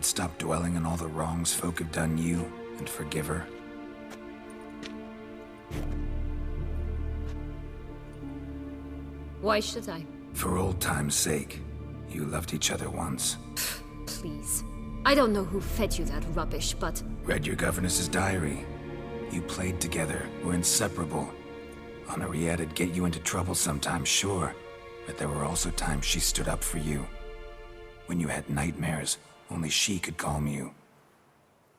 Stop dwelling on all the wrongs folk have done you, and forgive her. Why should I? For old time's sake. You loved each other once. Please. I don't know who fed you that rubbish, but... Read your governess's diary. You played together, were inseparable. Henriette'd get you into trouble sometimes, sure. But there were also times she stood up for you. When you had nightmares, only she could calm you.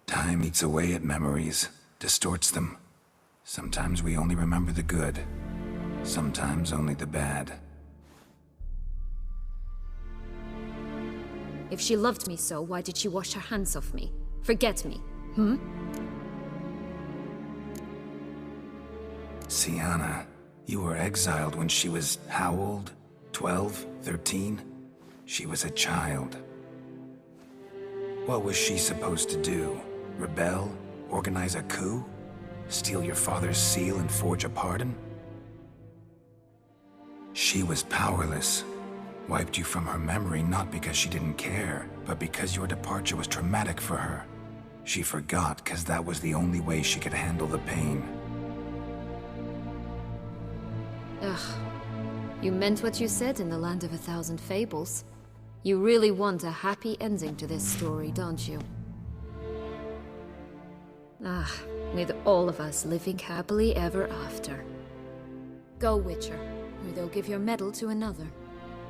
Time eats away at memories, distorts them. Sometimes we only remember the good. Sometimes only the bad. If she loved me so, why did she wash her hands off me? Forget me, Syanna, you were exiled when she was how old? 12? 13? She was a child. What was she supposed to do? Rebel? Organize a coup? Steal your father's seal and forge a pardon? She was powerless. Wiped you from her memory not because she didn't care, but because your departure was traumatic for her. She forgot because that was the only way she could handle the pain. Ugh. You meant what you said in the Land of a Thousand Fables. You really want a happy ending to this story, don't you? Ah, with all of us living happily ever after. Go, Witcher, or they'll give your medal to another.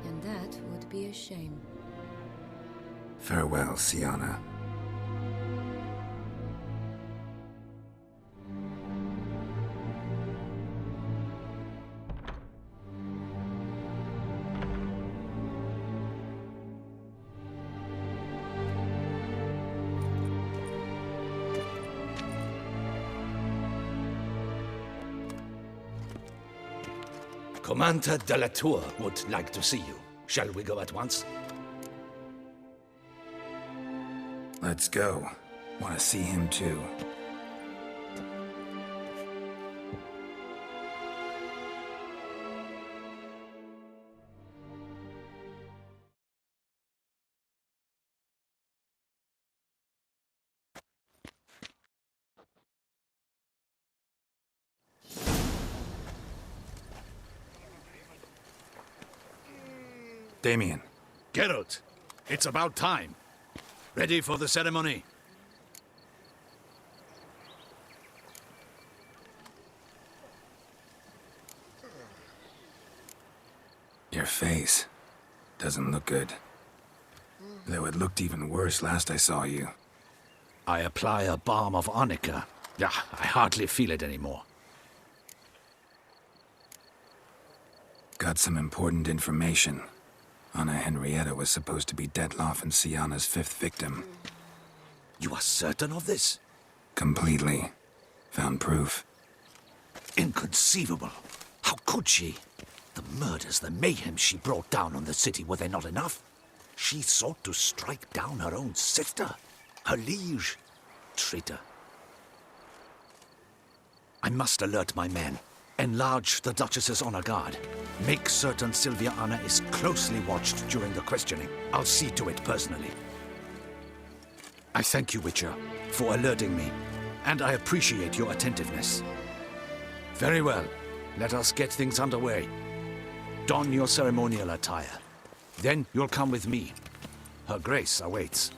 And that would be a shame. Farewell, Syanna. Commander de la Tour would like to see you. Shall we go at once? Let's go. Want to see him too. Damien. Geralt, it's about time. Ready for the ceremony? Your face doesn't look good. Though it looked even worse last I saw you. I apply a balm of arnica. I hardly feel it anymore. Got some important information. Anna Henrietta was supposed to be Detloff and Syanna's 5th victim. You are certain of this? Completely. Found proof. Inconceivable. How could she? The murders, the mayhem she brought down on the city, were they not enough? She sought to strike down her own sister, her liege. Traitor. I must alert my men. Enlarge the Duchess's honor guard. Make certain Sylvia Anna is closely watched during the questioning. I'll see to it personally. I thank you, Witcher, for alerting me, and I appreciate your attentiveness. Very well. Let us get things underway. Don your ceremonial attire. Then you'll come with me. Her Grace awaits.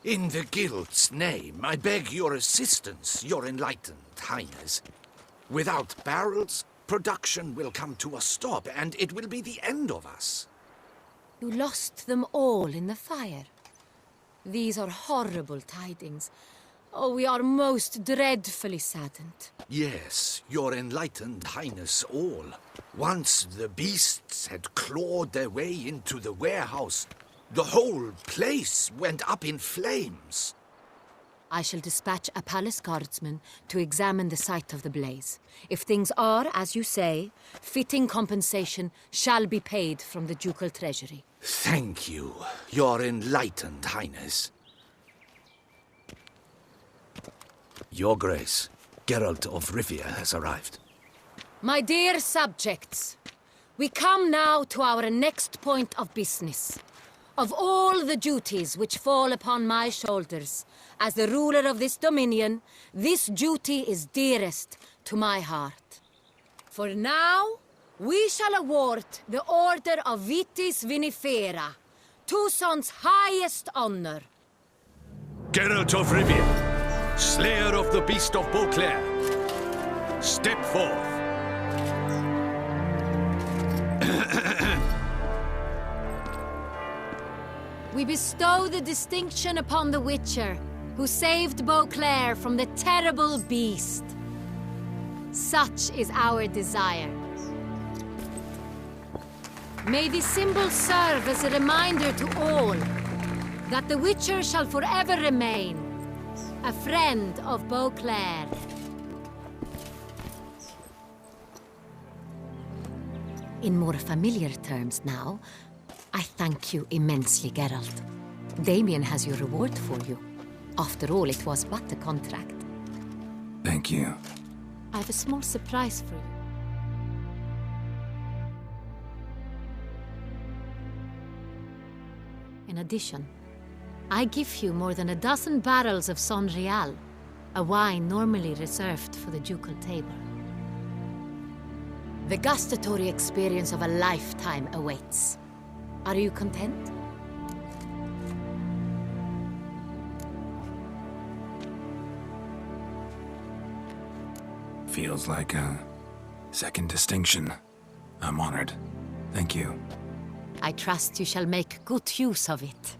In the Guild's name, I beg your assistance, your enlightened highness. Without barrels, production will come to a stop, and it will be the end of us. You lost them all in the fire. These are horrible tidings. Oh, we are most dreadfully saddened. Yes, your enlightened highness all. Once the beasts had clawed their way into the warehouse, the whole place went up in flames. I shall dispatch a palace guardsman to examine the site of the blaze. If things are, as you say, fitting compensation shall be paid from the ducal treasury. Thank you, your enlightened highness. Your Grace, Geralt of Rivia has arrived. My dear subjects, we come now to our next point of business. Of all the duties which fall upon my shoulders, as the ruler of this dominion, this duty is dearest to my heart. For now, we shall award the Order of Vitis Vinifera, Toussaint's highest honor. Geralt of Rivia, Slayer of the Beast of Beauclair, step forth. We bestow the distinction upon the Witcher, who saved Beauclair from the terrible beast. Such is our desire. May this symbol serve as a reminder to all that the Witcher shall forever remain a friend of Beauclair. In more familiar terms now, I thank you immensely, Geralt. Damien has your reward for you. After all, it was but a contract. Thank you. I have a small surprise for you. In addition, I give you more than a dozen barrels of Sonrial, a wine normally reserved for the ducal table. The gustatory experience of a lifetime awaits. Are you content? Feels like a second distinction. I'm honored. Thank you. I trust you shall make good use of it.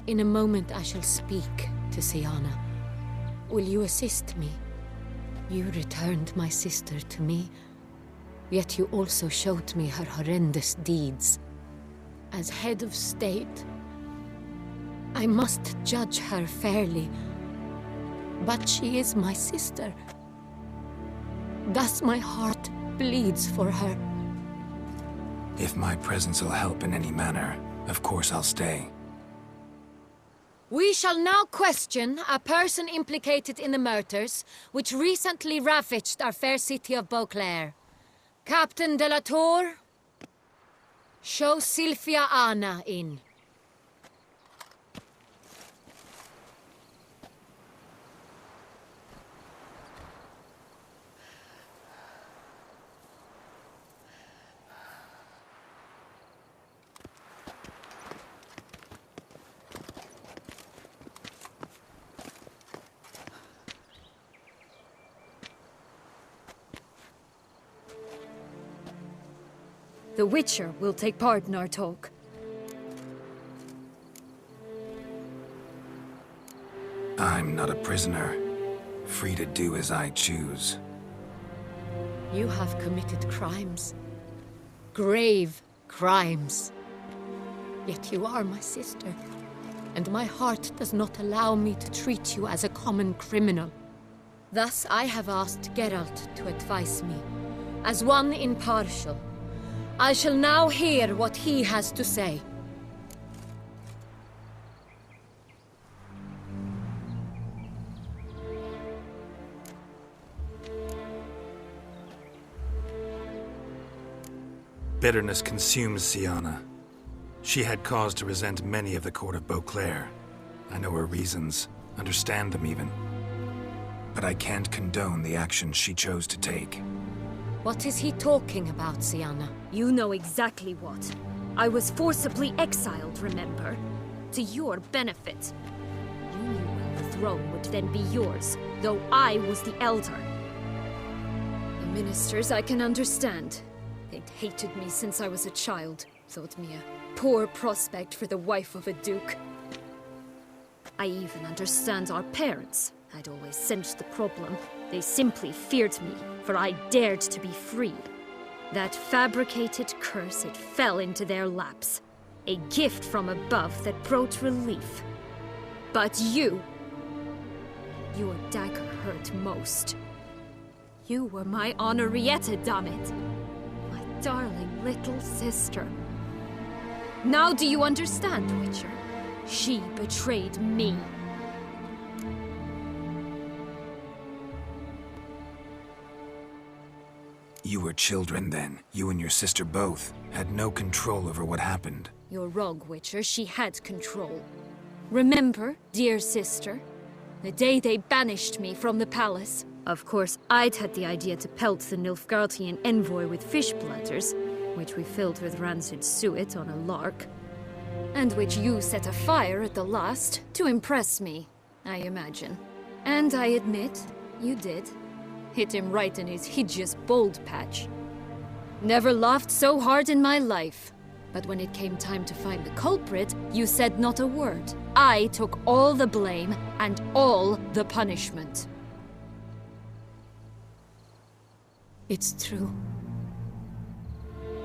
In a moment I shall speak to Syanna. Will you assist me? You returned my sister to me, yet you also showed me her horrendous deeds. As head of state, I must judge her fairly, but she is my sister. Thus my heart bleeds for her. If my presence will help in any manner, of course I'll stay. We shall now question a person implicated in the murders which recently ravaged our fair city of Beauclair. Captain de la Tour, show Sylvia Anna in. The Witcher will take part in our talk. I'm not a prisoner, free to do as I choose. You have committed crimes. Grave crimes. Yet you are my sister, and my heart does not allow me to treat you as a common criminal. Thus I have asked Geralt to advise me, as one impartial. I shall now hear what he has to say. Bitterness consumes Syanna. She had cause to resent many of the court of Beauclair. I know her reasons, understand them even. But I can't condone the actions she chose to take. What is he talking about, Syanna? You know exactly what. I was forcibly exiled, remember? To your benefit. You knew well the throne would then be yours, though I was the elder. The ministers I can understand. They'd hated me since I was a child, thought me a poor prospect for the wife of a duke. I even understand our parents. I'd always sensed the problem. They simply feared me, for I dared to be free. That fabricated curse, it fell into their laps. A gift from above that brought relief. But you... your dagger hurt most. You were my Henrietta, dammit. My darling little sister. Now do you understand, Witcher? She betrayed me. You were children then. You and your sister both had no control over what happened. You're wrong, Witcher. She had control. Remember, dear sister, the day they banished me from the palace? Of course, I'd had the idea to pelt the Nilfgaardian envoy with fish platters, which we filled with rancid suet on a lark, and which you set afire at the last to impress me, I imagine. And I admit, you did. Hit him right in his hideous bald patch. Never laughed so hard in my life. But when it came time to find the culprit, you said not a word. I took all the blame and all the punishment. It's true.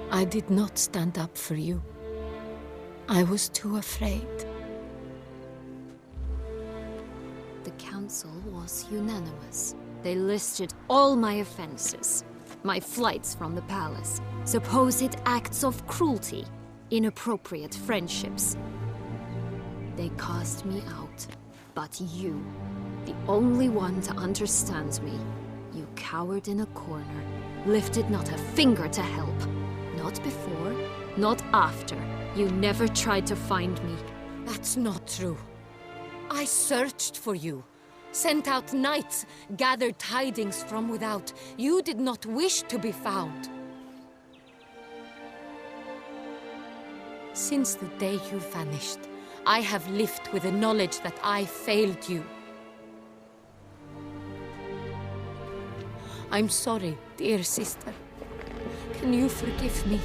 I did not stand up for you. I was too afraid. The council was unanimous. They listed all my offenses. My flights from the palace, supposed acts of cruelty, inappropriate friendships. They cast me out. But you, the only one to understand me, you cowered in a corner, lifted not a finger to help. Not before, not after. You never tried to find me. That's not true. I searched for you. Sent out knights, gathered tidings from without. You did not wish to be found. Since the day you vanished, I have lived with the knowledge that I failed you. I'm sorry, dear sister. Can you forgive me?